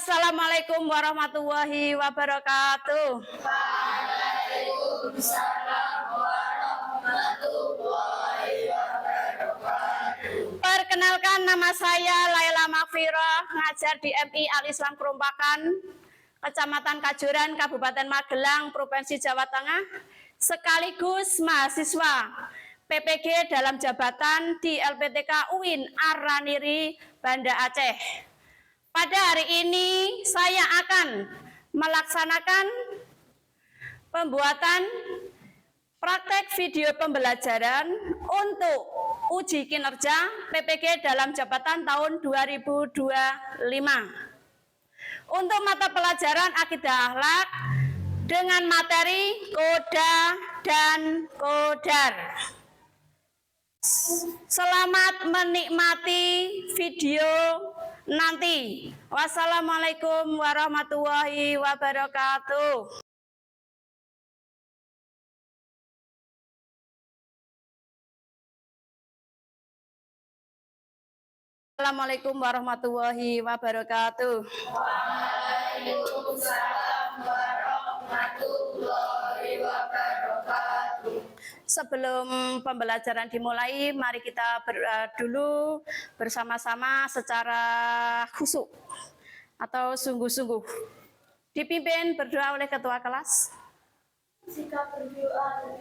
Wassalamualaikum warahmatullahi wabarakatuh. Waalaikumsalam warahmatullahi wabarakatuh. Perkenalkan, nama saya Laila Makfirah, ngajar di MI Al-Islam Kerumpakan, Kecamatan Kajuran, Kabupaten Magelang, Provinsi Jawa Tengah, sekaligus mahasiswa PPG dalam jabatan di LPTK UIN Ar-Raniri, Banda Aceh. Pada hari ini saya akan melaksanakan pembuatan praktek video pembelajaran untuk uji kinerja PPG dalam jabatan tahun 2025. Untuk mata pelajaran Akidah Akhlak dengan materi Koda dan Kodar. Selamat menikmati video nanti. Wassalamualaikum warahmatullahi wabarakatuh. Assalamualaikum warahmatullahi wabarakatuh. Waalaikumsalam warahmatullahi wabarakatuh. Sebelum pembelajaran dimulai, mari kita dulu bersama-sama secara khusyuk atau sungguh-sungguh. Dipimpin berdoa oleh ketua kelas. Jika berdoa.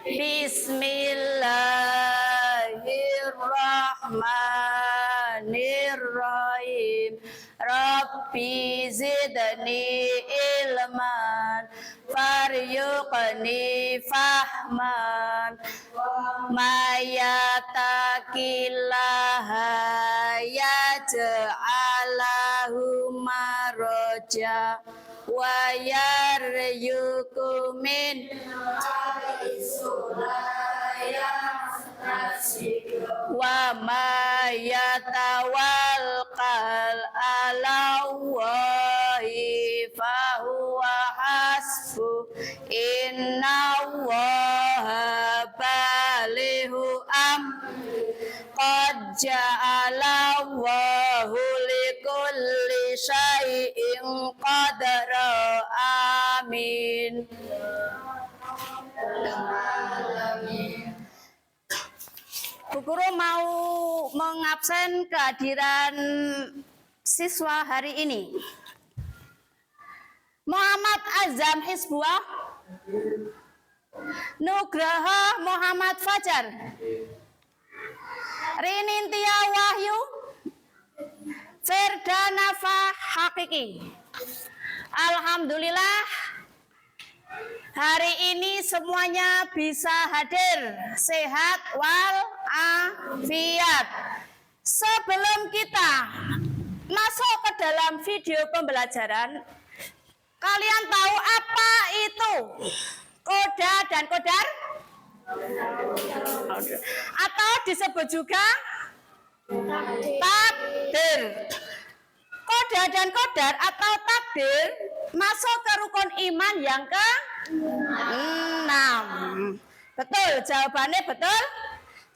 Bismillahirrahmanirrahim. Rabbi zidni ilman faryuqni fahman mayatakillaha yaj'alahu maraja wa yaryuku min wa ma yatawakkal ala Allahi fahuwa hasbuh innallaha balighu amri qad ja'ala Allahu likulli syai'in qadara. Amin. Bu Guru mau mengabsen kehadiran siswa hari ini. Muhammad Azam Hizbullah, Nugraha Muhammad Fajar, Rinintia Wahyu, Ferdanafa Hakiki. Alhamdulillah, hari ini semuanya bisa hadir sehat walafiat. Sebelum kita masuk ke dalam video pembelajaran, kalian tahu apa itu koda dan kodar? Atau disebut juga takdir. Koda dan kodar atau takdir masuk ke rukun iman yang ke-6. Betul, jawabannya betul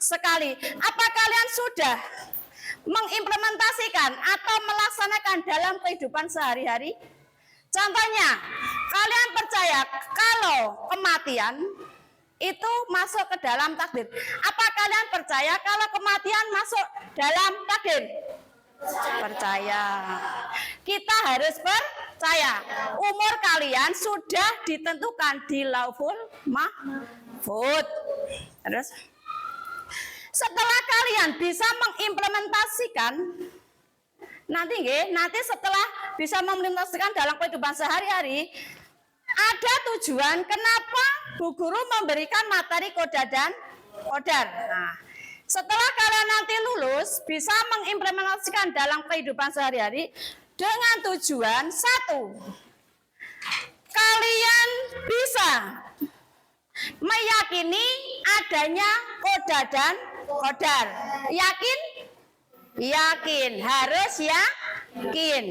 sekali. Apa kalian sudah mengimplementasikan atau melaksanakan dalam kehidupan sehari-hari? Contohnya, kalian percaya kalau kematian itu masuk ke dalam takdir. Apa kalian percaya kalau kematian masuk dalam takdir? Percaya. Kita harus percaya. Umur kalian sudah ditentukan di Lauhul Mahfuz. Terus setelah kalian bisa mengimplementasikan nanti setelah bisa mengimplementasikan dalam kehidupan sehari-hari, ada tujuan kenapa Bu Guru memberikan materi koda dan kodar. Nah, setelah kalian nanti lulus, bisa mengimplementasikan dalam kehidupan sehari-hari dengan tujuan satu, kalian bisa meyakini adanya koda dan kodar. Yakin? Yakin, harus yakin.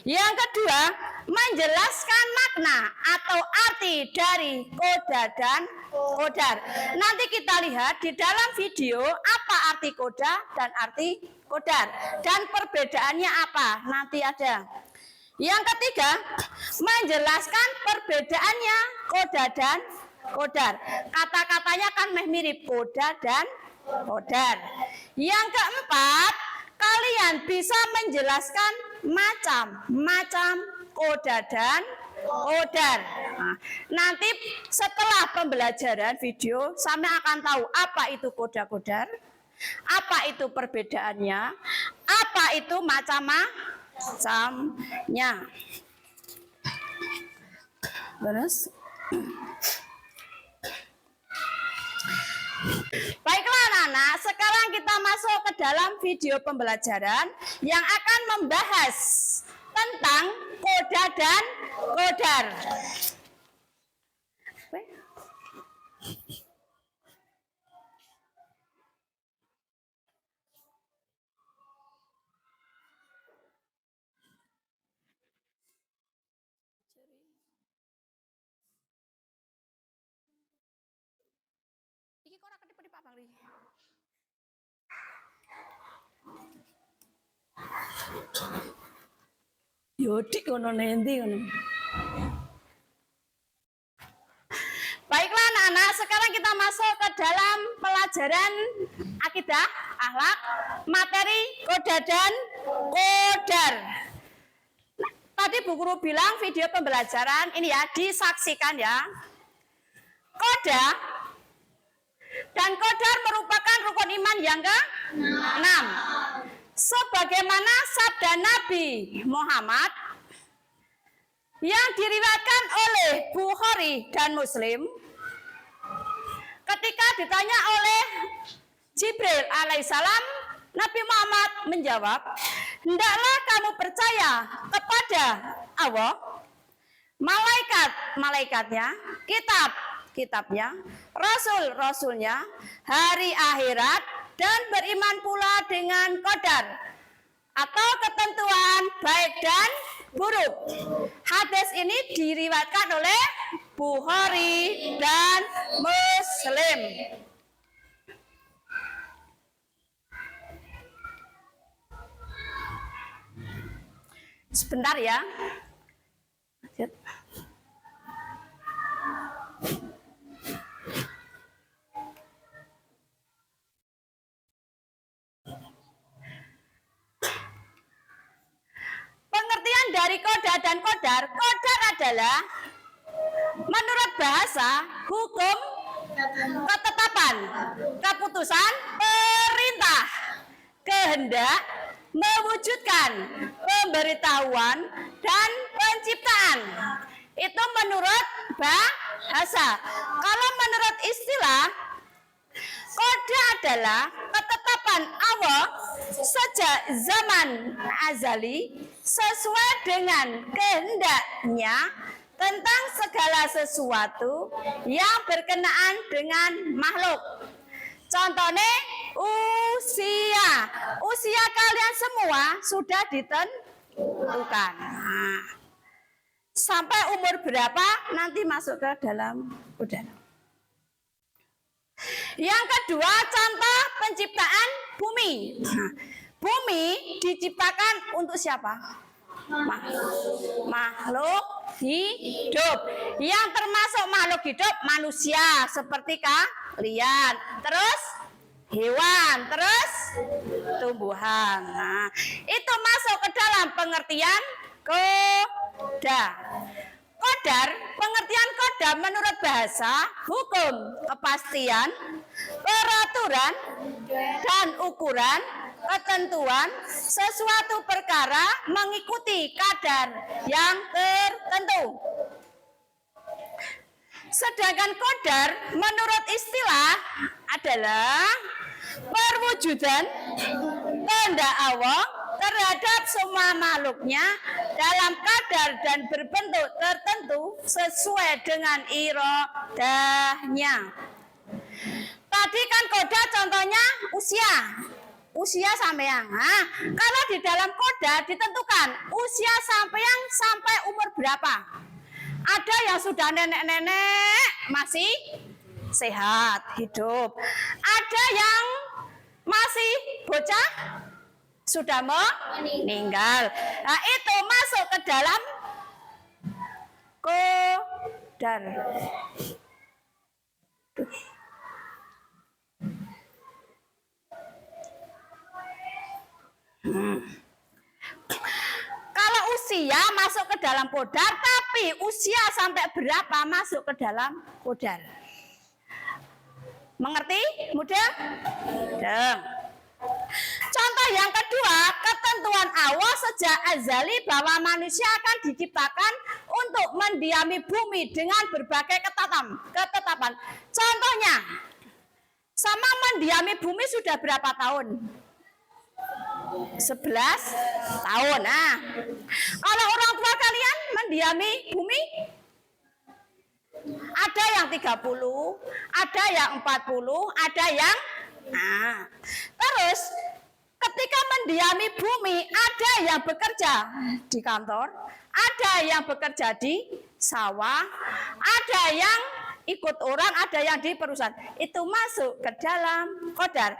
Yang kedua, menjelaskan makna atau arti dari koda dan kodar. Nanti kita lihat di dalam video apa arti koda dan arti kodar dan perbedaannya apa. Nanti ada. Yang ketiga, menjelaskan perbedaannya koda dan kodar. Kata-katanya kan mirip koda dan kodar. Yang keempat, kalian bisa menjelaskan macam-macam koda dan kodar. Nah, nanti setelah pembelajaran video, saya akan tahu apa itu koda kodar, apa itu perbedaannya, apa itu macam-macamnya. Terus, baiklah anak-anak, sekarang kita masuk ke dalam video pembelajaran yang akan membahas tentang koda dan kodar. Yodik ngono nendi ngono. Baiklah anak-anak, sekarang kita masuk ke dalam pelajaran akidah, akhlak, materi koda dan kodar. Tadi Bu Guru bilang video pembelajaran ini ya, disaksikan ya. Koda dan kodar merupakan rukun iman yang ke-6. Sebagaimana sabda Nabi Muhammad yang diriwayatkan oleh Bukhari dan Muslim, ketika ditanya oleh Jibril alaihissalam, Nabi Muhammad menjawab, hendaklah kamu percaya kepada Allah, malaikat-malaikatnya, kitab-kitabnya, rasul-rasulnya, hari akhirat, dan beriman pula dengan qadar atau ketentuan baik dan buruk. Hadis ini diriwayatkan oleh Bukhari dan Muslim. Sebentar ya. Pengertian dari koda dan kodar. Kodar adalah menurut bahasa, hukum, ketetapan, keputusan, perintah, kehendak, mewujudkan, pemberitahuan, dan penciptaan. Itu menurut bahasa. Kalau menurut istilah, koda adalah ketetapan Allah sejak zaman azali sesuai dengan kehendaknya tentang segala sesuatu yang berkenaan dengan makhluk. Contohnya usia kalian semua sudah ditentukan. Nah, sampai umur berapa nanti masuk ke dalam udara. Yang kedua, contoh penciptaan bumi. Nah, bumi diciptakan untuk siapa? Makhluk hidup. Yang termasuk makhluk hidup manusia seperti kalian. Terus hewan, terus tumbuhan. Nah, itu masuk ke dalam pengertian koda. Kodar, pengertian koda menurut bahasa, hukum, kepastian, peraturan, dan ukuran, ketentuan, sesuatu perkara mengikuti kadar yang tertentu. Sedangkan kodar menurut istilah adalah perwujudan kehendak Allah terhadap semua makhluknya dalam kadar dan berbentuk tertentu sesuai dengan iradahnya. Tadi kan koda contohnya usia sampean. Nah, kalau di dalam koda ditentukan usia sampean sampai umur berapa. Ada yang sudah nenek-nenek masih sehat hidup. Ada yang masih bocah sudah meninggal. Nah, itu masuk ke dalam qadar. Kalau usia masuk ke dalam qadar, tapi usia sampai berapa masuk ke dalam qadar? Mengerti? Mudah? Mudah. Contoh yang kedua, ketentuan Allah sejak azali bahwa manusia akan diciptakan untuk mendiami bumi dengan berbagai ketetapan. Contohnya, sama mendiami bumi sudah berapa tahun? 11 tahun. Nah, kalau orang tua kalian mendiami bumi, ada yang 30, ada yang 40, ada yang terus ketika mendiami bumi, ada yang bekerja di kantor, ada yang bekerja di sawah, ada yang ikut orang, ada yang di perusahaan. Itu masuk ke dalam qadar.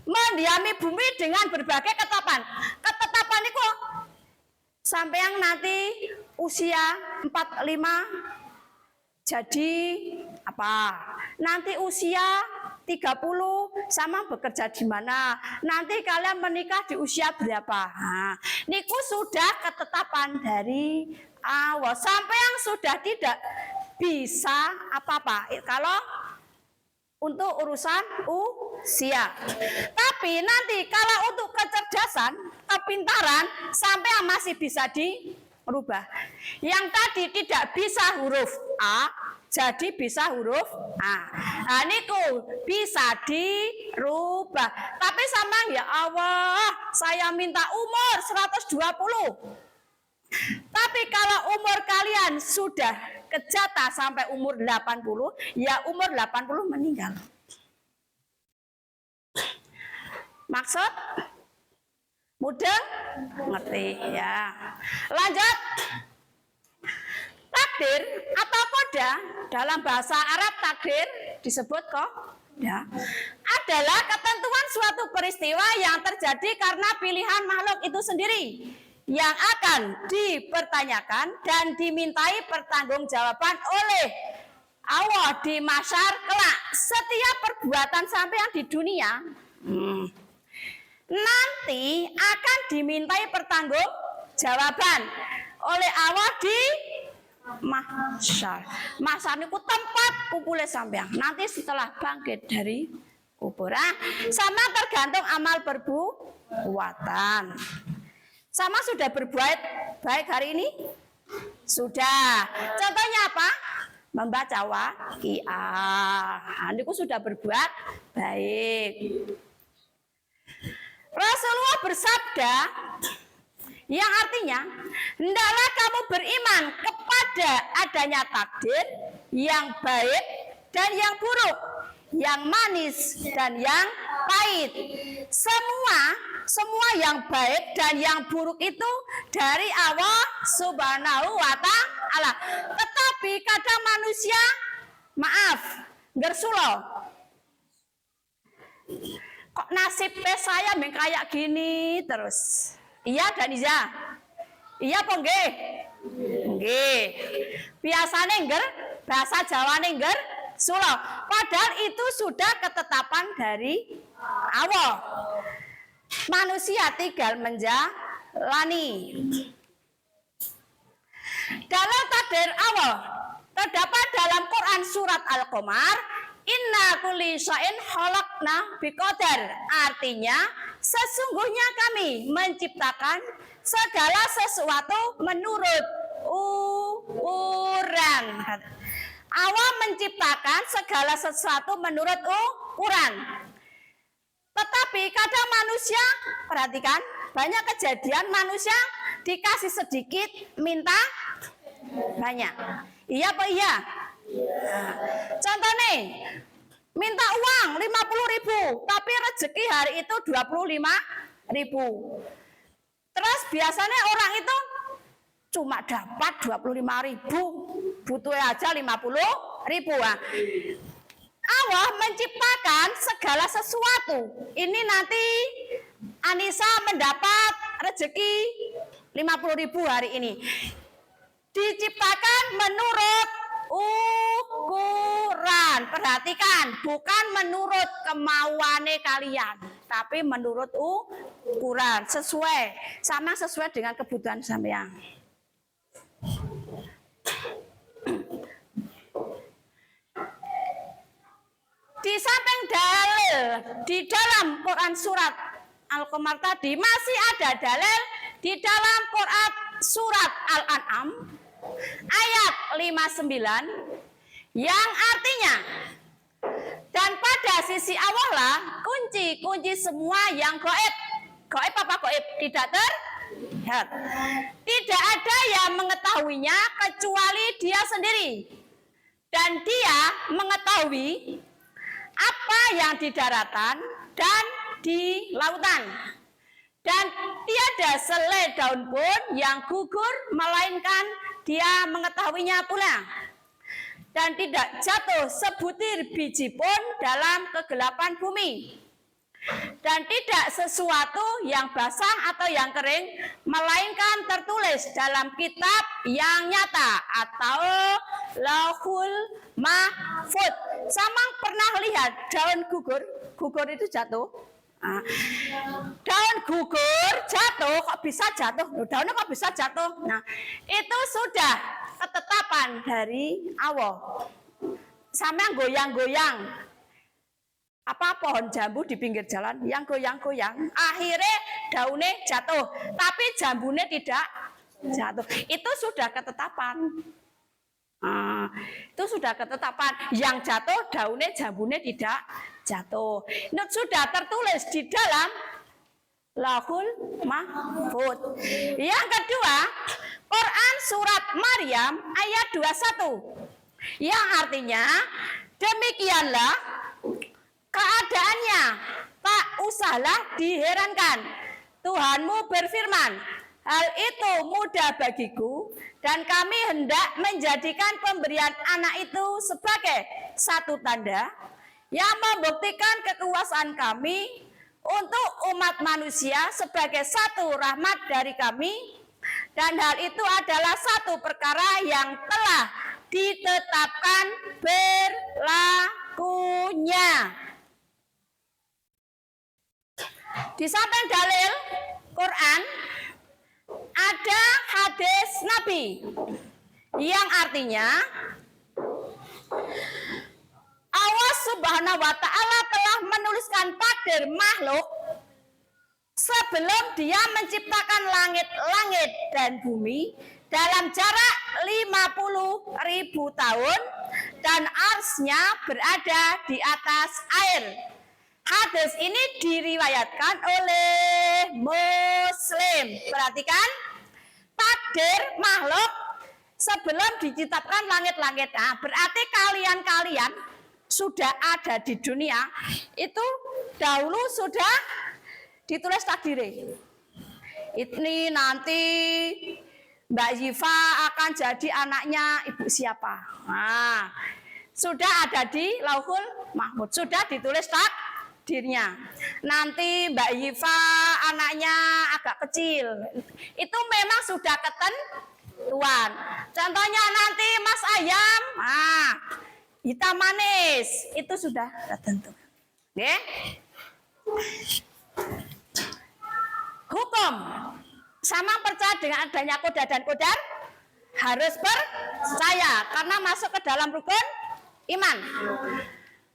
Mendiami bumi dengan berbagai ketetapan. Ketetapan itu sampai yang nanti usia 45 jadi apa? Nanti usia 30 sama bekerja di mana? Nanti kalian menikah di usia berapa? Nah, niku sudah ketetapan dari Allah. Sampai yang sudah tidak bisa apa-apa kalau untuk urusan usia. Tapi nanti kalau untuk kecerdasan, kepintaran, sampai yang masih bisa dirubah. Yang tadi tidak bisa huruf A, jadi bisa huruf A. Nah, niku bisa dirubah. Tapi sama ya Allah, saya minta umur 120. Tapi kalau umur kalian sudah kejata sampai umur 80, ya umur 80 meninggal. Maksud? Mudah? Ngerti ya. Lanjut. Takdir atau koda dalam bahasa Arab takdir disebut kok ya, adalah ketentuan suatu peristiwa yang terjadi karena pilihan makhluk itu sendiri yang akan dipertanyakan dan dimintai pertanggungjawaban oleh Allah di mahsyar kelak. Setiap perbuatan sampean di dunia nanti akan dimintai pertanggungjawaban oleh Allah di mahsyar. Mahsyar itu tempat kumpulnya sampean nanti setelah bangkit dari kubur. Sama tergantung amal perbuatan. Sama sudah berbuat baik hari ini? Sudah. Contohnya apa? Membaca waqiah. Niku sudah berbuat baik. Rasulullah bersabda yang artinya, hendaklah kamu beriman kepada adanya takdir yang baik dan yang buruk, yang manis dan yang pahit. Semua yang baik dan yang buruk itu dari Allah Subhanahu wa ta'ala. Tetapi kadang manusia, maaf, gersulo. Kok nasibnya saya kayak gini terus? Iya dan iya. Iya apa nggih? Nggih. Biasane bahasa Jawane sulo. Padahal itu sudah ketetapan dari Allah. Manusia tinggal menjalani. Dalam takdir Allah terdapat dalam Quran surat Al-Qamar, inna kulli syai'in khalaqna biqadar. Artinya, sesungguhnya kami menciptakan segala sesuatu menurut ukuran. Allah menciptakan segala sesuatu menurut ukuran. Tetapi kadang manusia, perhatikan, banyak kejadian manusia dikasih sedikit, minta banyak. Iya apa iya? Contoh nih, minta uang 50.000, tapi rezeki hari itu 25.000. Terus biasanya orang itu cuma dapat 25.000, butuhnya aja 50.000. Allah menciptakan segala sesuatu. Ini nanti Anissa mendapat rezeki 50.000 hari ini. Diciptakan menurut ukuran. Perhatikan, bukan menurut kemauannya kalian, tapi menurut ukuran, sesuai dengan kebutuhan sampean. Di samping dalil di dalam Quran surat Al-Qamar tadi, masih ada dalil di dalam Quran surat Al-An'am ayat 59 yang artinya, dan pada sisi Allah lah kunci semua yang gaib. Gaib apa gaib? Tidak terlihat. Tidak ada yang mengetahuinya kecuali dia sendiri. Dan dia mengetahui apa yang di daratan dan di lautan. Dan tiada selai daun pun yang gugur, melainkan dia mengetahuinya pula. Dan tidak jatuh sebutir biji pun dalam kegelapan bumi. Dan tidak sesuatu yang basah atau yang kering, melainkan tertulis dalam kitab yang nyata atau Lauhul Mahfuz. Samang pernah lihat daun gugur? Gugur itu jatuh. Daun gugur jatuh, kok bisa jatuh? Daunnya kok bisa jatuh? Nah, itu sudah ketetapan dari Allah. Sampean goyang-goyang apa pohon jambu di pinggir jalan yang goyang-goyang, akhirnya daunnya jatuh, tapi jambunya tidak jatuh. Itu sudah ketetapan. Itu sudah ketetapan. Yang jatuh daunnya, jambunya tidak jatuh. Itu sudah tertulis di dalam Lauhul Mahfuz. Yang kedua, Quran surat Maryam ayat 21 yang artinya, demikianlah keadaannya, tak usahlah diherankan. Tuhanmu berfirman, hal itu mudah bagiku, dan kami hendak menjadikan pemberian anak itu sebagai satu tanda yang membuktikan kekuasaan kami untuk umat manusia sebagai satu rahmat dari kami, dan hal itu adalah satu perkara yang telah ditetapkan berlakunya. Di samping dalil Quran, ada hadis Nabi yang artinya Allah Subhanahu wa Ta'ala telah menuliskan takdir makhluk sebelum dia menciptakan langit-langit dan bumi dalam jarak 50.000 tahun, dan arsy-Nya berada di atas air. Hadis ini diriwayatkan oleh Muslim. Perhatikan, takdir makhluk sebelum diciptakan langit-langit. Nah, berarti kalian-kalian sudah ada di dunia itu dahulu sudah ditulis takdirnya. Ini nanti Mbak Ziva akan jadi anaknya ibu siapa. Nah, sudah ada di Lauhul Mahfuz, sudah ditulis takdirnya. Nanti Mbak Ziva anaknya agak kecil, itu memang sudah ketentuan. Contohnya nanti Mas Ayam, hitam manis, itu sudah tertentu. Oke? Hukum, sama percaya dengan adanya qada dan qadar? Harus percaya, karena masuk ke dalam rukun iman.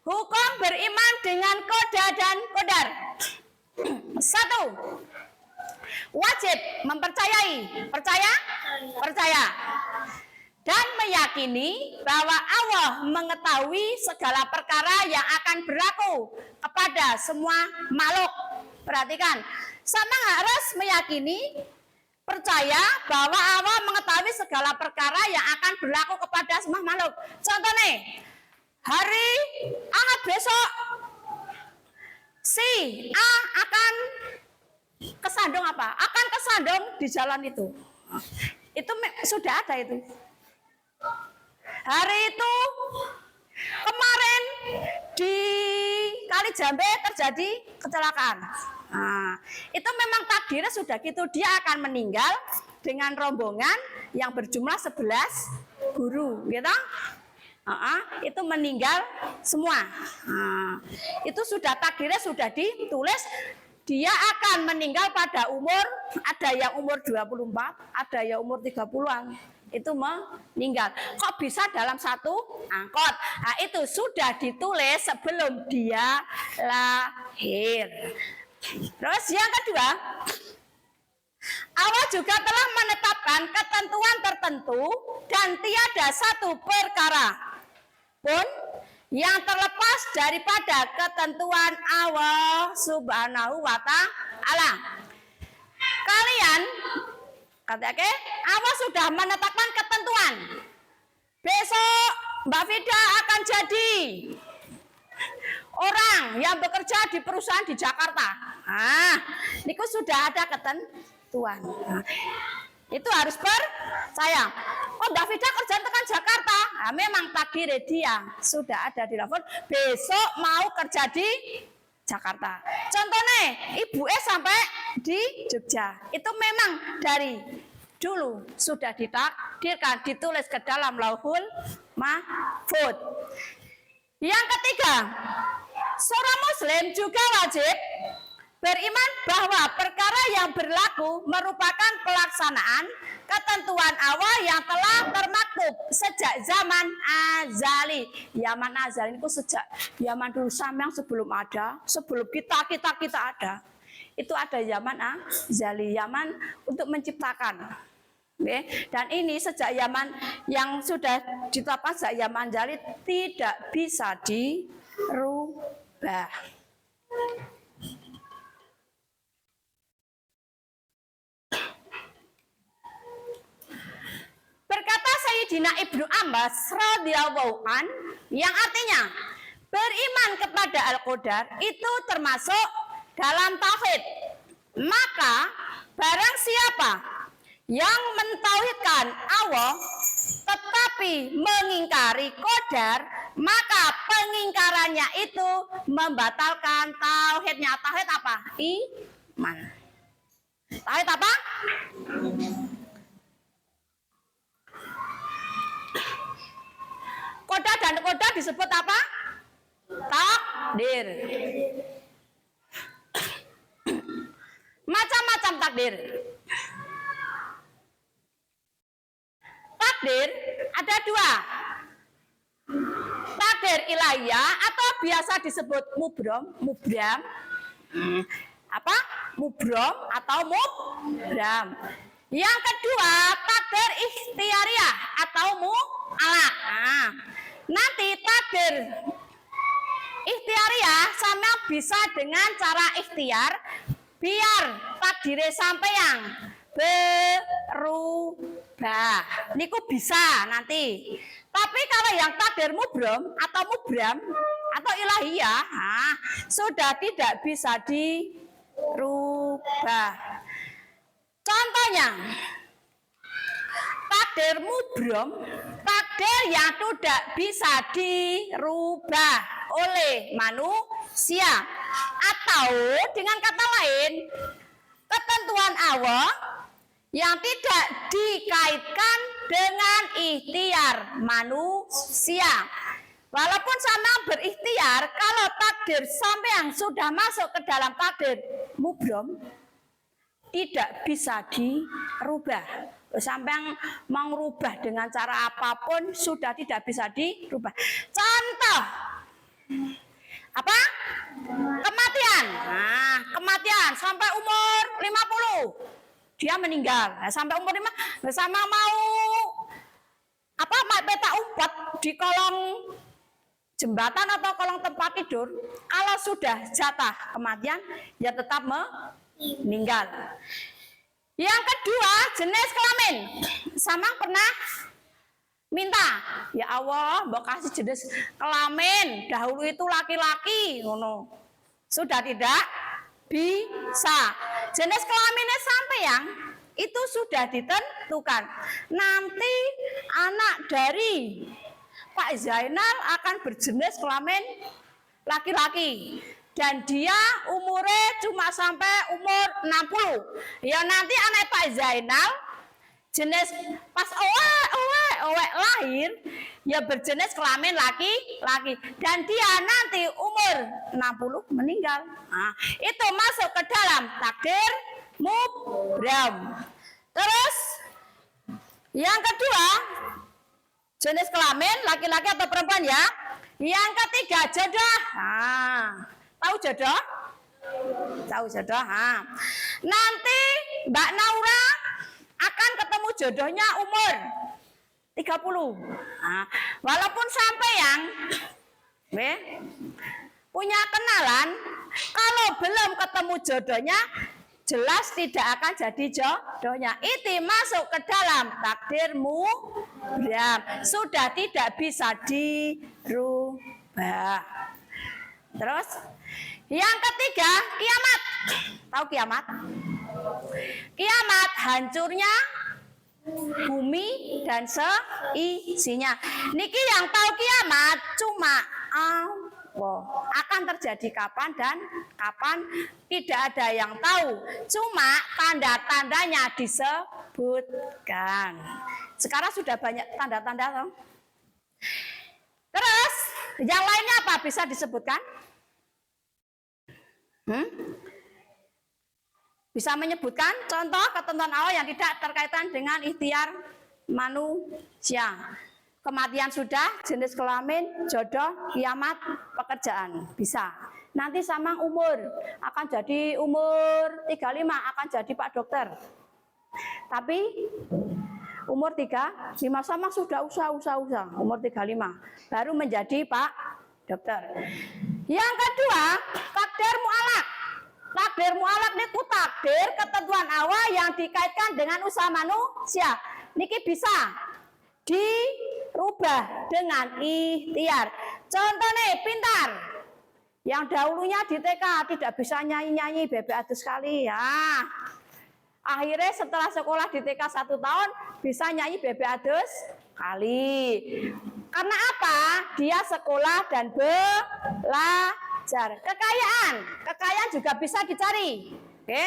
Hukum beriman dengan qada dan qadar. 1. Wajib mempercayai, percaya, dan meyakini bahwa Allah mengetahui segala perkara yang akan berlaku kepada semua makhluk. Perhatikan, sama harus meyakini, percaya bahwa Allah mengetahui segala perkara yang akan berlaku kepada semua makhluk. Contohnya, hari Ahad besok, si A akan kesandung apa? Akan kesandung di jalan itu. Itu sudah ada itu. Hari itu kemarin di Kali Jambe terjadi kecelakaan. Nah, itu memang takdirnya sudah gitu, dia akan meninggal dengan rombongan yang berjumlah 11 guru, gitu. Itu meninggal semua. Itu sudah takdirnya sudah ditulis, dia akan meninggal pada umur, ada yang umur 24, ada yang umur 30-an. Itu meninggal. Kok bisa dalam satu angkot? Nah, itu sudah ditulis sebelum dia lahir. Terus yang kedua, Allah juga telah menetapkan ketentuan tertentu dan tiada satu perkara pun yang terlepas daripada ketentuan Allah Subhanahu wa Ta'ala. Kalian katakan, Allah sudah menetapkan ketentuan. Besok Mbak Fida akan jadi orang yang bekerja di perusahaan di Jakarta. Niku sudah ada ketentuan. Itu harus percaya. Oh, Mbak Fida kerja tekan Jakarta. Memang takdir dia sudah ada di telepon. Besok mau kerja di Jakarta. Contohnya, ibu sampai di Jogja. Itu memang dari dulu sudah ditakdirkan, ditulis ke dalam Lauhul Mahfuz. Yang ketiga, seorang muslim juga wajib beriman bahwa perkara yang berlaku merupakan pelaksanaan ketentuan Allah yang telah termaktub sejak zaman azali. Zaman azali itu sejak zaman dulu sampai yang sebelum ada, sebelum kita ada. Itu ada zaman azali, zaman untuk menciptakan. Dan ini sejak zaman yang sudah ditetapkan sejak zaman azali tidak bisa dirubah. Berkata Sayyidina Ibnu Abbas radhiyallahu an, yang artinya beriman kepada Al-Qadar itu termasuk dalam tauhid. Maka barang siapa yang mentauhidkan Allah tetapi mengingkari qadar, maka pengingkarannya itu membatalkan tauhidnya. Tauhid apa? Iman. Tauhid apa? Qadar dan qadar disebut apa? Takdir. Macam-macam takdir. Takdir ada dua. Takdir ilahiyah atau biasa disebut mubrom. Mubrom atau mubram. Yang kedua, takdir ikhtiariyah atau mu'alak. Nanti takdir ikhtiariyah sama bisa dengan cara ikhtiar biar takdirnya sampeyan berubah. Niku bisa nanti. Tapi kalau yang takdir mubrom atau mubram atau ilahiyah, sudah tidak bisa dirubah. Contohnya, takdir mubrom, takdir yang tidak bisa dirubah oleh manusia. Atau dengan kata lain, ketentuan Allah yang tidak dikaitkan dengan ikhtiar manusia. Walaupun sama berikhtiar, kalau takdir sampean sudah masuk ke dalam takdir mubrom, tidak bisa dirubah. Sampai mengubah dengan cara apapun sudah tidak bisa dirubah. Contoh apa? Kematian. Kematian sampai umur 50 dia meninggal. Sampai umur 5 sama mau peta umpet di kolong jembatan atau kolong tempat tidur, kalau sudah jatah kematian ya tetap meninggal. Yang kedua, jenis kelamin. Sama pernah minta, ya Allah, mbok kasih jenis kelamin. Dahulu itu laki-laki, ngono. Sudah tidak bisa. Jenis kelaminnya sampeyan itu sudah ditentukan. Nanti anak dari Pak Zainal akan berjenis kelamin laki-laki. Dan dia umurnya cuma sampai umur 60. Ya nanti anak Pak Zainal jenis pas owek lahir ya berjenis kelamin laki-laki dan dia nanti umur 60 meninggal. Nah, itu masuk ke dalam takdir mubram. Terus yang kedua jenis kelamin laki-laki atau perempuan ya. Yang ketiga jodoh. Nah, tahu jodoh? Tahu jodoh. Nah, nanti Mbak Naura akan ketemu jodohnya umur 30. Nah, walaupun sampean punya kenalan, kalau belum ketemu jodohnya, jelas tidak akan jadi jodohnya. Itu masuk ke dalam takdirmu, sudah tidak bisa dirubah. Terus, yang ketiga, kiamat. Tahu kiamat? Kiamat hancurnya bumi dan seisinya. Niki yang tahu kiamat cuma Allah. Akan terjadi kapan dan kapan tidak ada yang tahu. Cuma tanda-tandanya disebutkan. Sekarang sudah banyak tanda-tanda toh. Terus yang lainnya apa bisa disebutkan? Bisa menyebutkan contoh ketentuan Allah yang tidak terkaitan dengan ikhtiar manusia. Kematian sudah, jenis kelamin, jodoh, kiamat, pekerjaan. Bisa. Nanti sama umur. Akan jadi umur 35, akan jadi Pak Dokter. Tapi umur 35 sama sudah usaha. Umur 35. Baru menjadi Pak Dokter. Yang kedua, takdir mu'alak. Takdir mu'alak niku takdir ketentuan Allah yang dikaitkan dengan usaha manusia. Niki bisa dirubah dengan ikhtiar. Contohnya pintar. Yang dahulunya di TK tidak bisa nyanyi-nyanyi bebek adus sekali ya. Akhirnya setelah sekolah di TK 1 tahun bisa nyanyi bebek adus kali. Karena apa? Dia sekolah dan belajar. Kekayaan juga bisa dicari. Oke?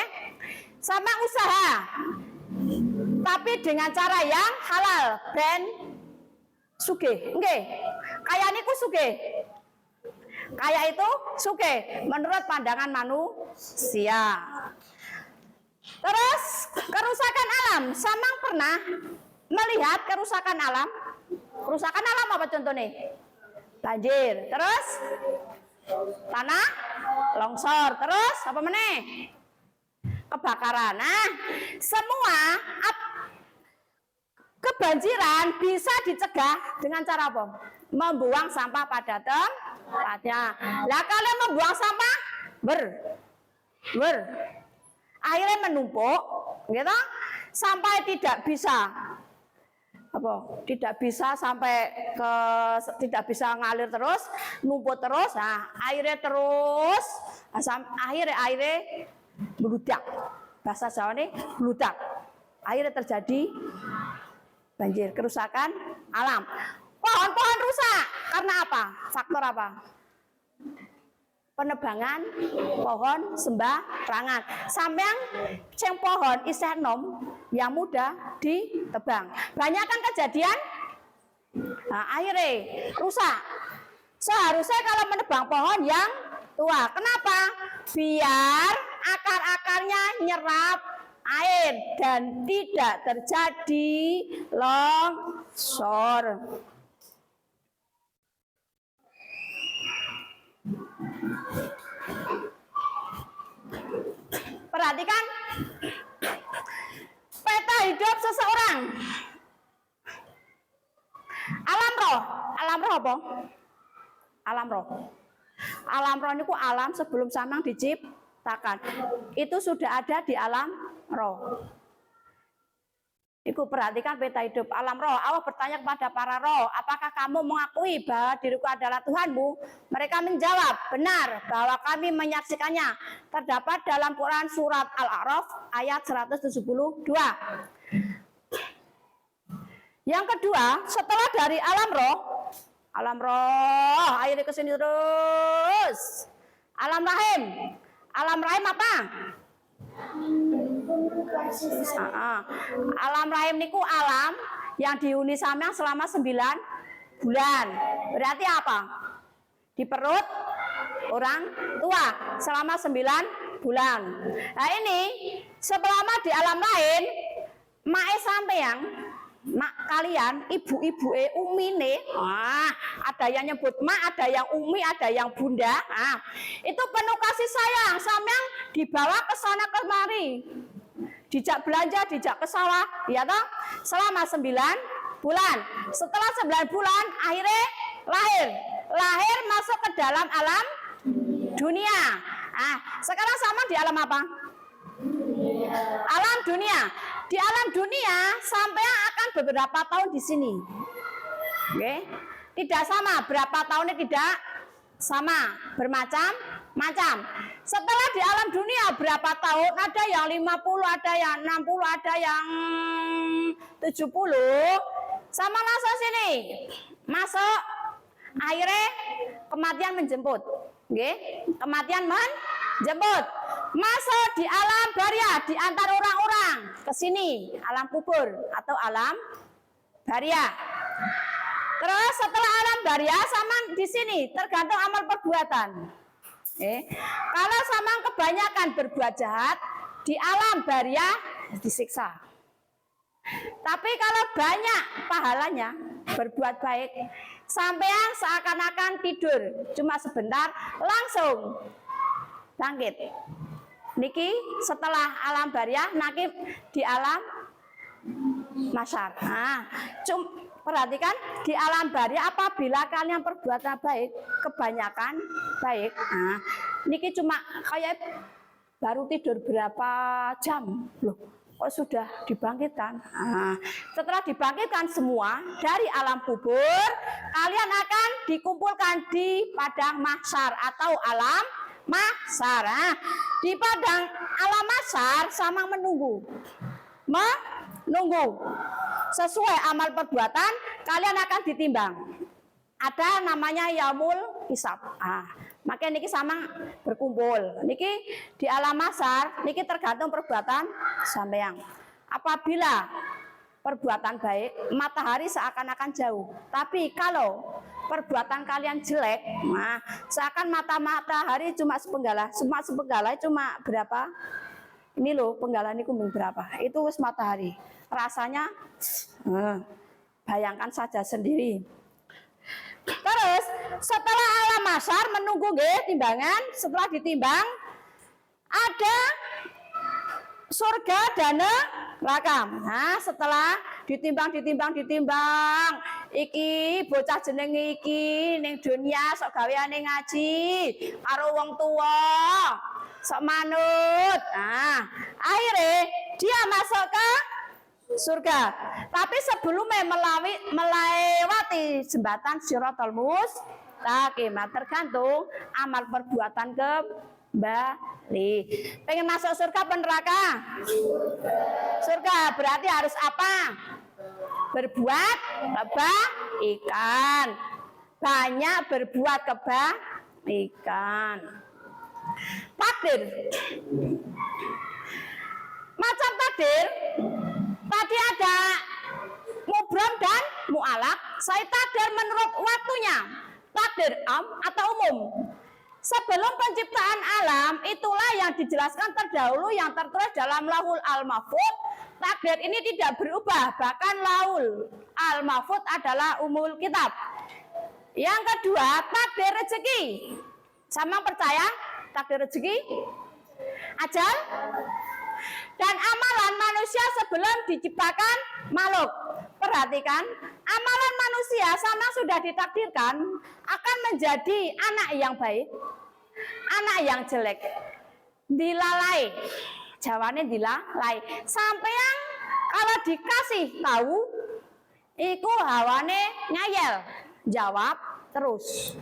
Sama usaha. Tapi dengan cara yang halal dan sugih. Nggih. Kaya niku sugih. Kaya itu sugih menurut pandangan manusia. Terus kerusakan alam. Samang pernah melihat kerusakan alam? Kerusakan alam apa contohnya? Banjir. Terus tanah longsor. Terus apa meneh? Kebakaran. Nah, semua kebanjiran bisa dicegah dengan cara apa? Membuang sampah pada tempatnya. Lah kalau membuang sampah akhirnya menumpuk, gitu, sampai tidak bisa tidak bisa ngalir terus, numpuk terus. Nah, airnya meludak. Bahasa Jawa ini meludak. Akhirnya terjadi banjir, kerusakan alam. Pohon-pohon rusak karena apa? Faktor apa? Penebangan pohon sembarangan. Sampean ceng pohon isih enom yang mudah ditebang. Banyak kan kejadian? Nah, akhirnya rusak. Seharusnya kalau menebang pohon yang tua. Kenapa? Biar akar-akarnya nyerap air dan tidak terjadi longsor. Perhatikan peta hidup seseorang. Alam roh apa? Alam roh. Alam roh niku alam sebelum samang diciptakan. Itu sudah ada di alam roh. Iku perhatikan peta hidup alam roh. Allah bertanya kepada para roh, apakah kamu mengakui bahwa diriku adalah Tuhanmu? Mereka menjawab, benar bahwa kami menyaksikannya. Terdapat dalam Quran surat Al-A'raf ayat 172. Yang kedua, setelah dari alam roh, Alam roh, ayo ke sini terus. Alam rahim. Alam rahim apa? Alam rahim niku alam yang dihuni sampean selama 9 bulan. Berarti apa? Di perut orang tua selama 9 bulan. Nah ini selama di alam lain, mae sampean, mak kalian, ibu-ibu umine, ada yang nyebut mak, ada yang umi, ada yang bunda. Itu penuh kasih sayang, sampean dibawa ke sana kemari. Dijak belanja, dijak ke sawah, ya toh? Selama 9 bulan. Setelah 9 bulan, akhirnya lahir masuk ke dalam alam dunia. Sekarang sama di alam apa? Alam dunia. Di alam dunia sampai akan beberapa tahun di sini. Oke. Tidak sama, berapa tahunnya tidak sama, bermacam-macam. Setelah di alam dunia berapa tahun, ada yang 50, ada yang 60, ada yang 70. Sama masuk sini. Masuk akhirnya kematian menjemput. Oke. Kematian menjemput. Masuk di alam baria di antara orang-orang ke sini, alam kubur atau alam baria. Terus setelah alam baria sama di sini tergantung amal perbuatan. Kalau sama kebanyakan berbuat jahat di alam baria disiksa. Tapi kalau banyak pahalanya berbuat baik, sampean seakan-akan tidur cuma sebentar langsung bangkit. Niki setelah alam baria, naki di alam masyar. Perhatikan di alam baria apabila kalian perbuatan baik, kebanyakan baik. Niki cuma kayak baru tidur berapa jam loh, kok sudah dibangkitkan. Setelah dibangkitkan semua dari alam kubur, kalian akan dikumpulkan di padang mahsyar atau alam mahsyar. Di padang alam mahsyar sama menunggu sesuai amal perbuatan kalian akan ditimbang. Ada namanya yaumul hisab. Makanya niki sama berkumpul. Niki di alam mahsyar niki tergantung perbuatan sampean. Apabila perbuatan baik, matahari seakan-akan jauh. Tapi kalau perbuatan kalian jelek, seakan matahari cuma sepenggalah. Cuma berapa? Ini loh penggalan ini kumbung berapa? Itu wis matahari. Rasanya bayangkan saja sendiri. Terus setelah alam mahsyar menunggu timbangan, setelah ditimbang ada surga dan neraka. Setelah ditimbang, iki bocah jeneng iki ning dunia sok gaweane ngaji karo wong tua, sok manut. Akhirnya dia masuk ke surga. Tapi sebelumnya melewati jembatan Shiratal Mustaqim, tergantung amal perbuatan kembali. Pengen masuk surga apa neraka? Surga. Berarti harus apa? Berbuat kebaikan. Banyak berbuat kebaikan. Takdir. Macam takdir. Tadi ada mubram dan mu'alak. Saya takdir menurut waktunya. Takdir atau umum. Sebelum penciptaan alam, itulah yang dijelaskan terdahulu yang tertulis dalam Lauhul Al-Mahfuz. Takdir ini tidak berubah, bahkan Lauhul Al-Mahfuz adalah umul kitab. Yang kedua, takdir rezeki. Sama percaya takdir rezeki? Ajal dan amalan manusia sebelum diciptakan makhluk. Perhatikan, amalan manusia sama sudah ditakdirkan akan menjadi anak yang baik, anak yang jelek. Dilalai, jawabannya dilalai. Sampai yang kalau dikasih tahu, iku hawane ngayel, jawab terus.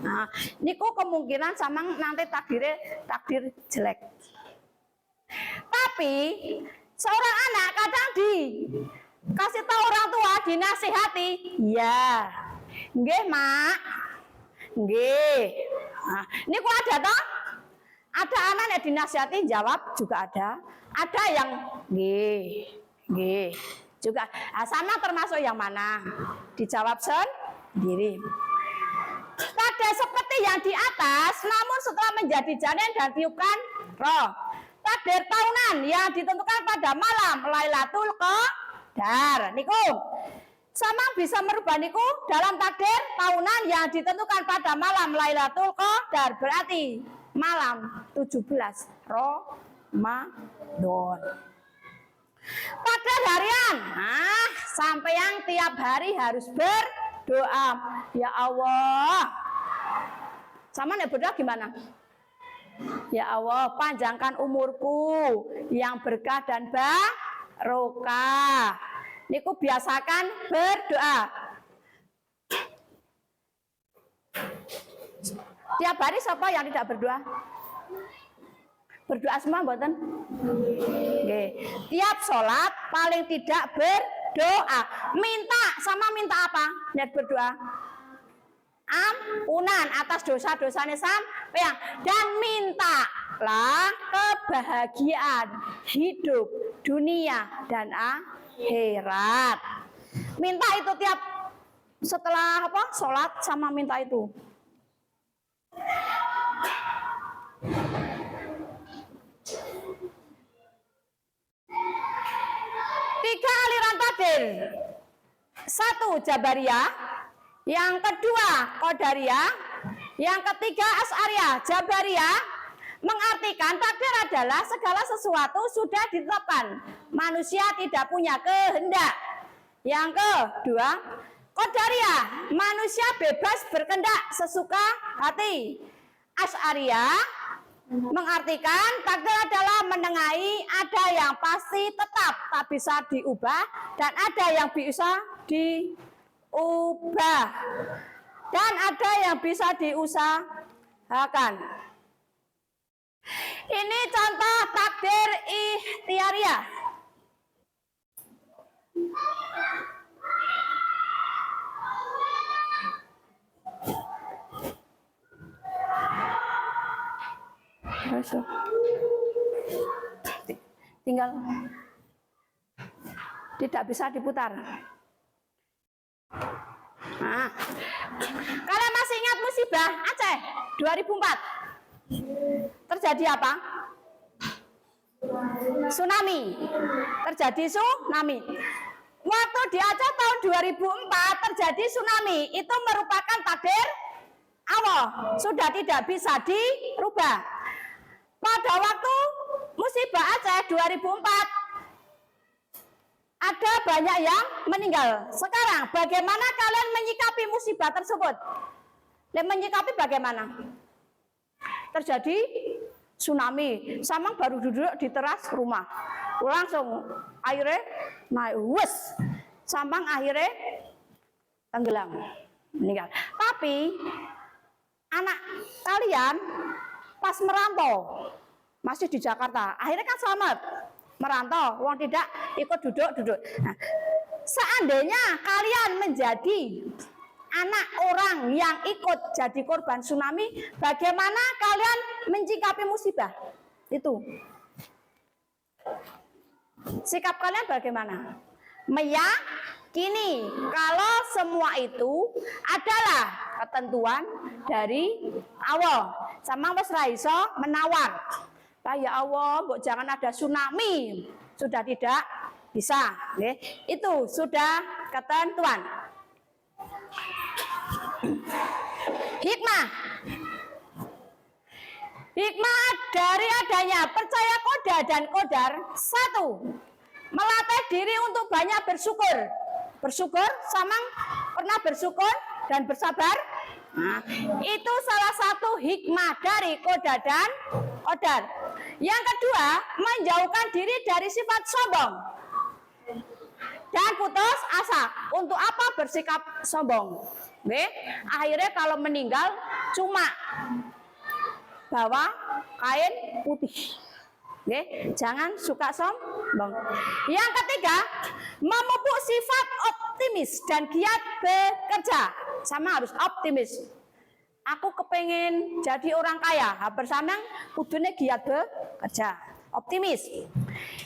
Niku kemungkinan sama nanti takdir jelek. Tapi seorang anak kadang dikasih tahu orang tua, dinasihati, ya Nggih, Mak. Nggih. Nah, niku ada toh? Ada anak yang dinasihati jawab juga ada. Ada yang nggih, nggih. Juga sama termasuk yang mana? Dijawab sendiri. Pada seperti yang di atas, namun setelah menjadi janin dan tiupkan roh. Takdir tahunan yang ditentukan pada malam Lailatul Qadar. Niku sama bisa merubah niku dalam takdir tahunan yang ditentukan pada malam Lailatul Qadar, berarti malam 17 Ramadan. Takdir harian, sampai yang tiap hari harus berdoa, ya Allah. Sama nih berdoa gimana? Ya Allah, panjangkan umurku yang berkah dan barokah. Niku biasakan berdoa. Tiap hari siapa yang tidak berdoa? Berdoa semua mboten? Nggih. Tiap sholat paling tidak berdoa. Minta sama minta apa? Niat berdoa. Ampunan atas dosa-dosanya sampeyan dan mintalah kebahagiaan hidup dunia dan akhirat. Minta itu tiap setelah apa? Sholat sama minta itu. Tiga aliran takdir. Satu Jabariyah, yang kedua Qadariyah, yang ketiga Asy'ariyah. Jabariyah mengartikan takdir adalah segala sesuatu sudah ditetapkan, manusia tidak punya kehendak. Yang kedua Qadariyah, manusia bebas berkehendak sesuka hati. Asy'ariyah mengartikan takdir adalah menengahi, ada yang pasti tetap tak bisa diubah dan ada yang bisa diubah dan ada yang bisa diusahakan. Ini contoh takdir ikhtiariyah. Tinggal tidak bisa diputar. Nah, kalian masih ingat musibah Aceh 2004? Terjadi apa? Tsunami. Terjadi tsunami. Waktu di Aceh tahun 2004 terjadi tsunami, itu merupakan takdir Allah, sudah tidak bisa dirubah. Pada waktu musibah Aceh 2004 ada banyak yang meninggal. Sekarang bagaimana kalian menyikapi musibah tersebut? Dan menyikapi bagaimana? Terjadi tsunami, Samang baru duduk di teras rumah, langsung airnya naik, wes, Samang akhirnya tenggelam, meninggal. Tapi anak kalian pas merantau masih di Jakarta, akhirnya kan selamat. Merantau, uang tidak ikut duduk. Nah, seandainya kalian menjadi anak orang yang ikut jadi korban tsunami, bagaimana kalian menyikapi musibah itu? Sikap kalian bagaimana? Meyakini kalau semua itu adalah ketentuan dari Allah. Sama wis ra iso menawar. Ya Allah, jangan ada tsunami. Sudah tidak bisa. Itu sudah ketentuan. Hikmah. Hikmah dari adanya percaya qada dan qadar. 1. Melatih diri untuk banyak bersyukur. Bersyukur, Samang pernah bersyukur dan bersabar. Nah, itu salah satu hikmah dari qada dan qadar. Yang kedua, menjauhkan diri dari sifat sombong dan putus asa. Untuk apa bersikap sombong? Akhirnya kalau meninggal cuma bawa kain putih. Jangan suka sombong. Yang ketiga, memupuk sifat optimis dan giat bekerja. sama harus optimis. Aku kepengen jadi orang kaya, bersama kudune giat bekerja, optimis.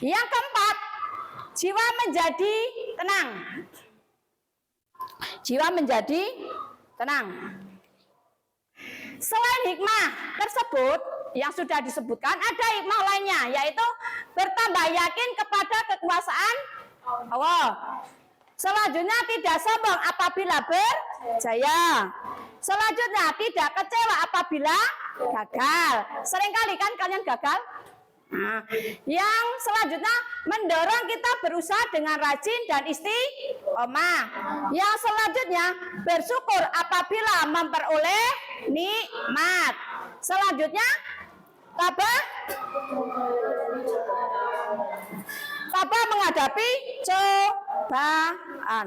Yang keempat, jiwa menjadi tenang. Jiwa menjadi tenang. Selain hikmah tersebut yang sudah disebutkan, ada hikmah lainnya, yaitu bertambah yakin kepada kekuasaan Allah. Selanjutnya, tidak sombong apabila berjaya. Selanjutnya, tidak kecewa apabila gagal. Seringkali kan kalian gagal? Nah, yang selanjutnya, mendorong kita berusaha dengan rajin dan istiqomah. Yang selanjutnya, bersyukur apabila memperoleh nikmat. Selanjutnya, tabah menghadapi cobaan.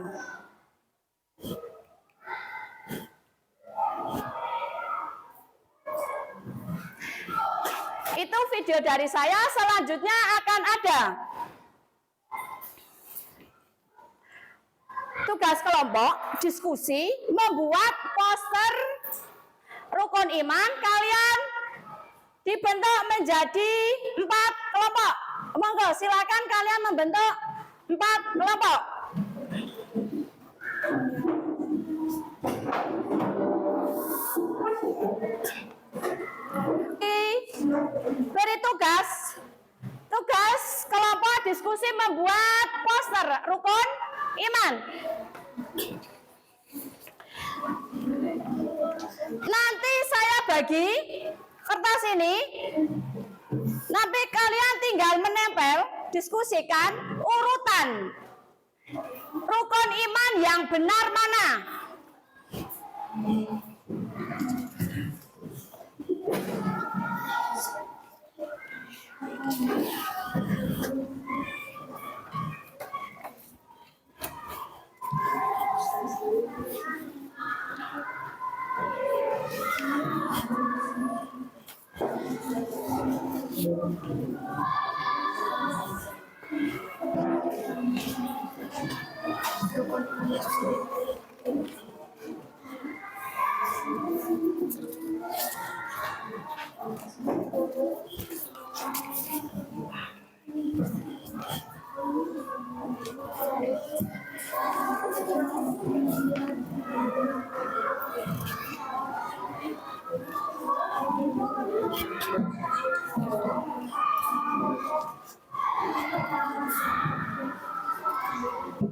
Itu video dari saya. Selanjutnya akan ada tugas kelompok, diskusi, membuat poster rukun iman. Kalian dibentuk menjadi 4 kelompok. Monggo silakan kalian membentuk 4 kelompok. Beri tugas kelompok diskusi membuat poster rukun iman. Nanti saya bagi kertas ini, nanti kalian tinggal menempel, diskusikan urutan rukun iman yang benar mana.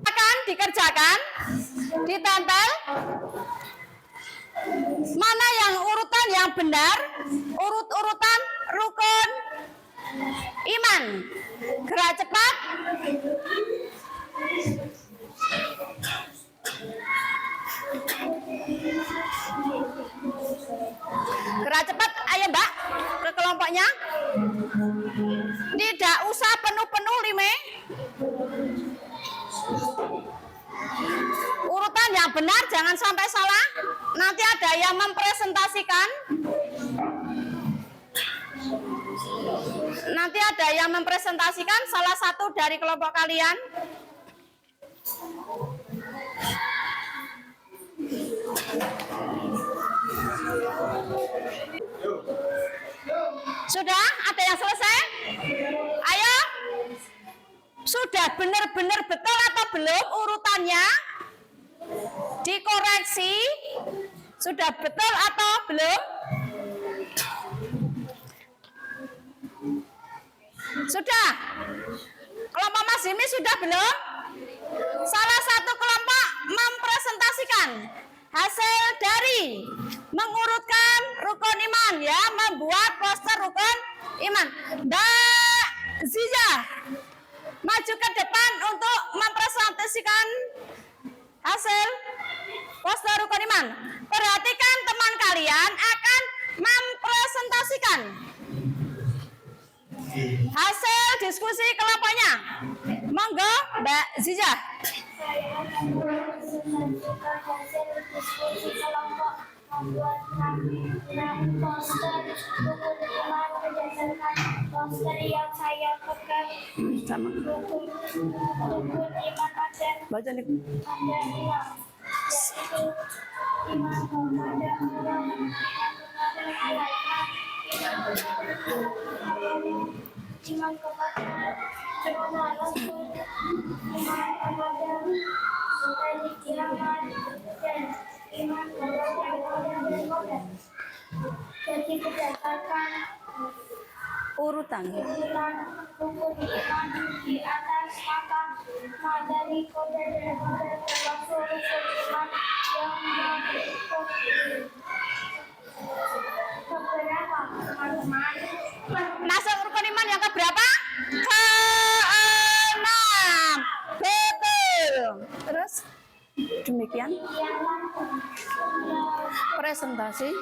Akan dikerjakan, ditempel mana yang urutan yang benar, urut-urutan rukun iman. Gerak cepat. Gerak cepat, ayo Mbak, ke kelompoknya. Tidak usah penuh-penuh, Lime. Urutan yang benar, jangan sampai salah. Nanti ada yang mempresentasikan. Nanti ada yang mempresentasikan salah satu dari kelompok kalian. Sudah? Ada yang selesai? Ayo. Sudah benar-benar betul atau belum urutannya? Dikoreksi. Sudah betul atau belum? Sudah? Kelompok Mas Jimmy sudah belum? Salah satu kelompok mempresentasikan hasil dari mengurutkan rukun iman, ya, membuat poster rukun iman. Mbak Ziza, maju ke depan untuk mempresentasikan hasil poster rukun iman. Perhatikan teman kalian akan mempresentasikan hasil diskusi kelompoknya. Monggo Mbak Ziza. Saya akan mempresentasikan hasil diskusi kelompok membuat 6 poster rukun iman berdasarkan poster yang saya pegang. Rukun iman ada 6, yaitu iman kepada Allah, iman kepada Rasul, iman kepada hari kiamat, dan iman kepada jadi berdasarkan urutan rukun iman di atas maka dari kode termasuk rukun iman yang keberapa teman-teman? Masuk rukun iman yang keberapa? Keenam. Betul. Terus demikian presentasi.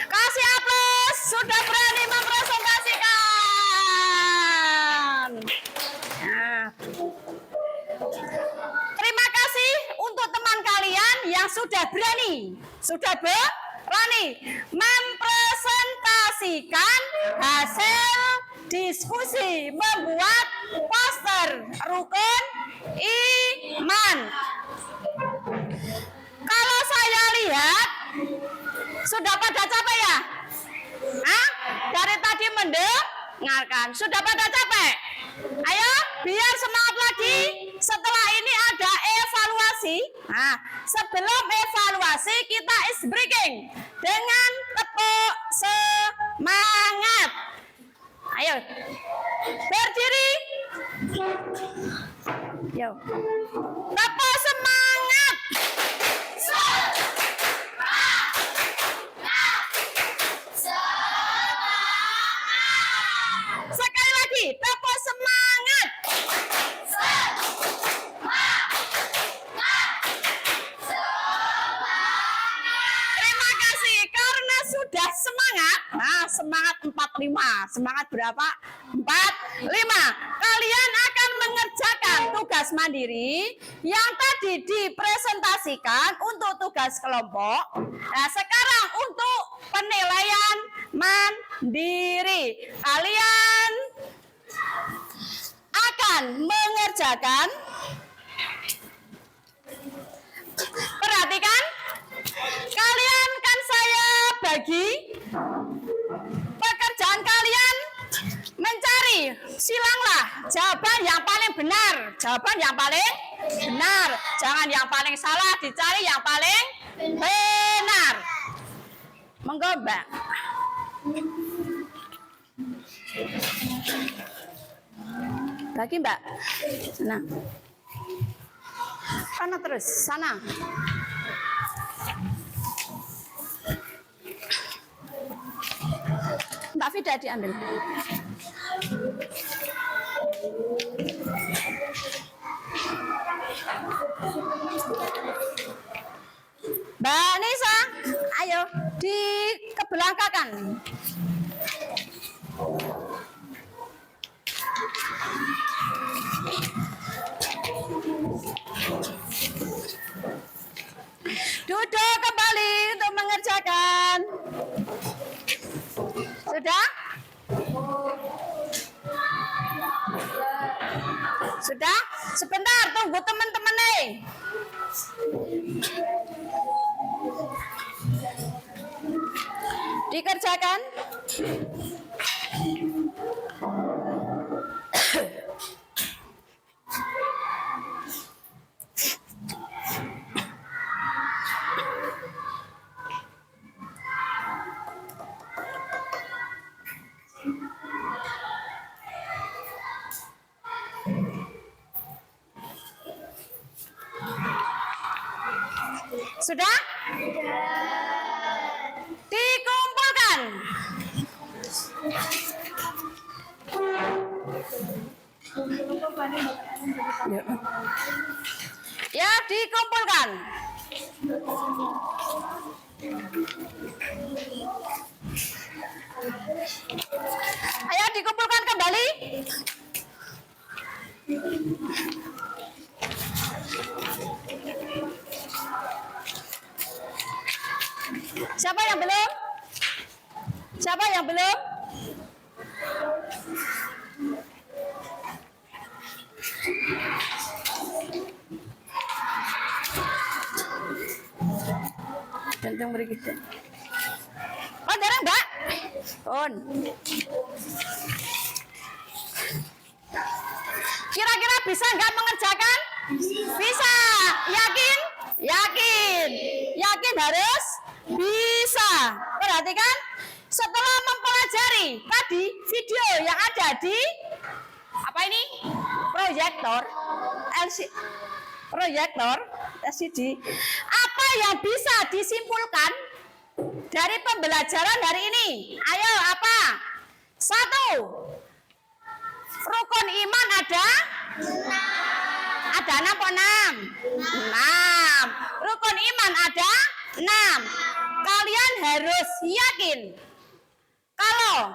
Kasih aplaus, sudah berani mempresentasikan. Nah. Terima kasih untuk teman kalian yang sudah berani mempresentasikan hasil diskusi membuat poster rukun iman. Kalau saya lihat sudah pada capek ya? Hah? Dari tadi mendengarkan, sudah pada capek? Ayo, biar semangat lagi. Setelah ini ada evaluasi. Nah, sebelum evaluasi kita is breaking dengan tepuk semangat. Ayo, berdiri. Yo, tepuk semangat. Sekali lagi, tepuk semangat. Terima kasih karena sudah semangat. Nah, semangat 45. Semangat berapa? 45. Kalian akan mengerjakan tugas mandiri yang tadi dipresentasikan untuk tugas kelompok. Nah, sekarang untuk penilaian mandiri. Kalian akan mengerjakan, perhatikan, kalian kan saya bagi pekerjaan kalian mencari, silanglah jawaban yang paling benar, jangan yang paling salah, dicari yang paling benar. Monggo Mbak. Bagi Mbak, sana. Sana terus, sana. Mbak Fida diambil. Mbak Nisa, ayo dikebelakangkan. Duduk kembali untuk mengerjakan. Sudah? Sudah? Sebentar, tunggu teman-teman nih. Dikerjakan. Sudah? Dikumpulkan. Ya, dikumpulkan. Ayo dikumpulkan kembali. Siapa yang belum? Siapa yang belum? Yang berikutnya. Oh, dereng, Mbak. On. Kira-kira bisa nggak mengerjakan? Bisa. Yakin? Yakin. Yakin harus bisa. Perhatikan, setelah mempelajari tadi video yang ada di apa ini? Proyektor LCD. Apa yang bisa disimpulkan dari pembelajaran hari ini? Ayo, apa? 1. Rukun iman ada 6 apa 6? Rukun iman ada 6. Kalian harus yakin kalau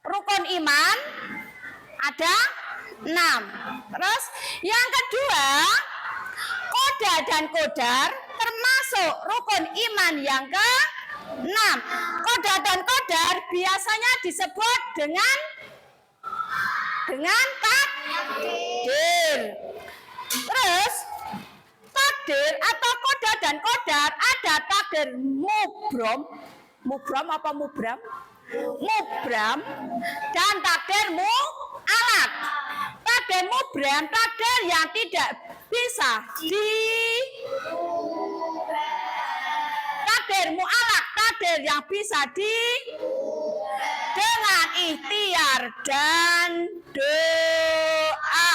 rukun iman ada 6. Terus yang kedua, koda dan kodar termasuk rukun iman yang ke-6. Koda dan kodar biasanya disebut dengan takdir. Terus takdir atau koda dan kodar ada takdir mubram dan takdir mu'alaq. Takdir mubram, takdir yang tidak bisa takdir mu'alaq, takdir yang bisa dengan ikhtiar dan doa.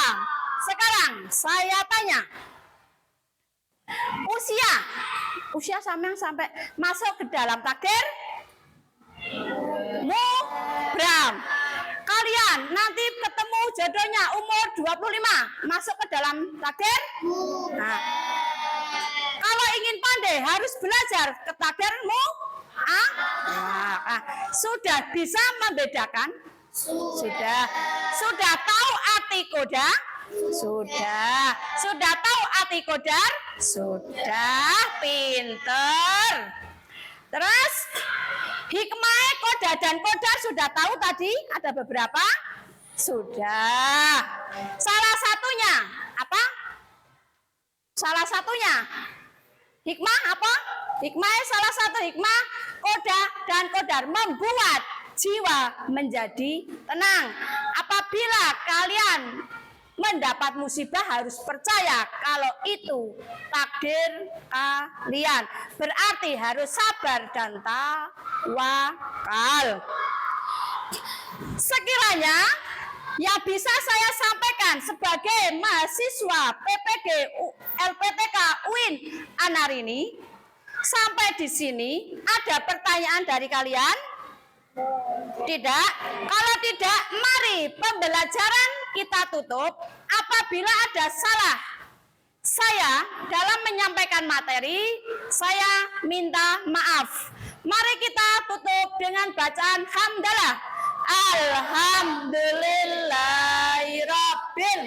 Sekarang saya tanya, usia sampai masuk ke dalam takdir mubram. Kalian nanti ketemu jodohnya umur 25, masuk ke dalam takdir. Nah, kalau ingin pandai harus belajar ke takdir sudah bisa membedakan? Sudah tahu arti koda? Sudah tahu arti kodar? Sudah, pinter. Terus hikmah koda dan kodar sudah tahu tadi? Ada beberapa? Sudah. Salah satunya apa? Salah satunya hikmah apa? Hikmah, salah satu hikmah koda dan kodar membuat jiwa menjadi tenang. Apabila kalian mendapat musibah harus percaya kalau itu takdir kalian. Berarti harus sabar dan tawakal. Sekiranya yang bisa saya sampaikan sebagai mahasiswa PPG LPTK UIN Anarini, sampai di sini ada pertanyaan dari kalian? Tidak? Kalau tidak, mari pembelajaran kita tutup. Apabila ada salah saya dalam menyampaikan materi, saya minta maaf. Mari kita tutup dengan bacaan hamdalah. Alhamdulillahirabbil